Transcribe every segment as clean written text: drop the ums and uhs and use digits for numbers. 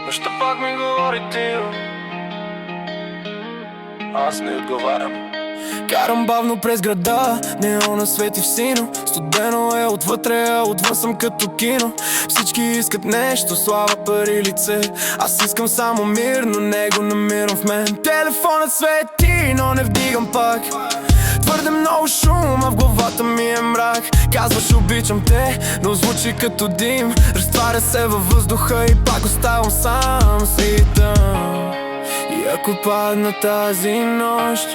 Защо пак ми говори ти? Аз не отговарям. Карам бавно през града, неона свети в сино. Студено е отвътре, а отвън съм като кино. Всички искат нещо, слава, пари, лице. Аз искам само мир, но не го намирам в мен. Телефонът свети, но не вдигам пак. Твърде много шум, а в главата ми е мрак. Казваш обичам те, но звучи като дим. Разтваря се във въздуха и пак оставам сам си там. И ако падна тази нощ,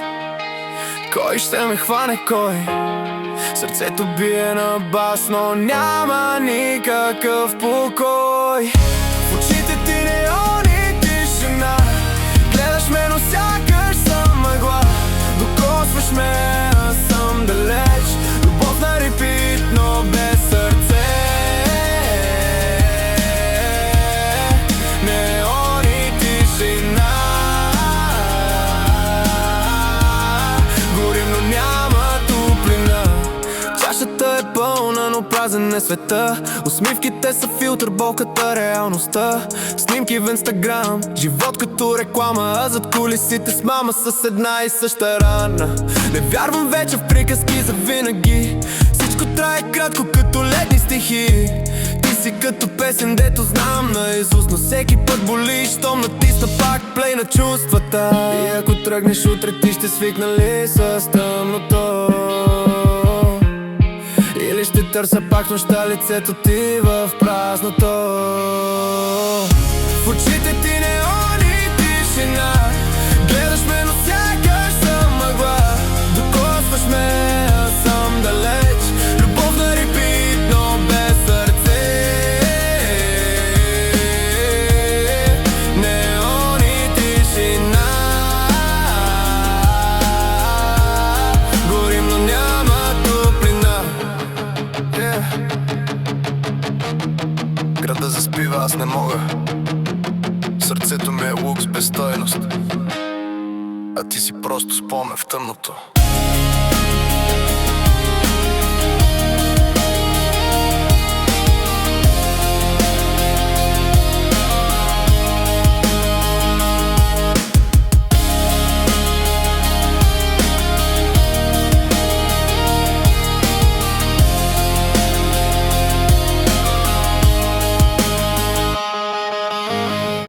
кой ще ме хване, кой? Сърцето бие на бас, но няма никакъв покой. В очите ти неони тишина, гледаш ме, но сякаш съм мъгла. Докосваш ме, а съм далеч. Любов на репит, но без сърце. Неони тишина, чашата е пълна, но празен е света. Усмивките са филтър, болката реалността. Снимки в Инстаграм, живот като реклама, а зад кулисите с мама с една и съща рана. Не вярвам вече в приказки за винаги. Всичко трае кратко като летни стихи. Ти си като песен, дето знам наизуст, но всеки път боли, щом натисна пак плей на чувствата. И ако тръгнеш утре, ти ще свикна ли с тъмното? Или ще търся пак нощта лицето ти в празното? В очите ти неони тишина, гледаш ме, но сякаш съм мъгла. Докосваш ме, а съм далеч. Любов на репит, но без сърце. Неони тишина, горим, но няма топлина. Града заспива, аз не мога. Сърцето ми е лукс без стойност, а ти си просто спомен в тъмното.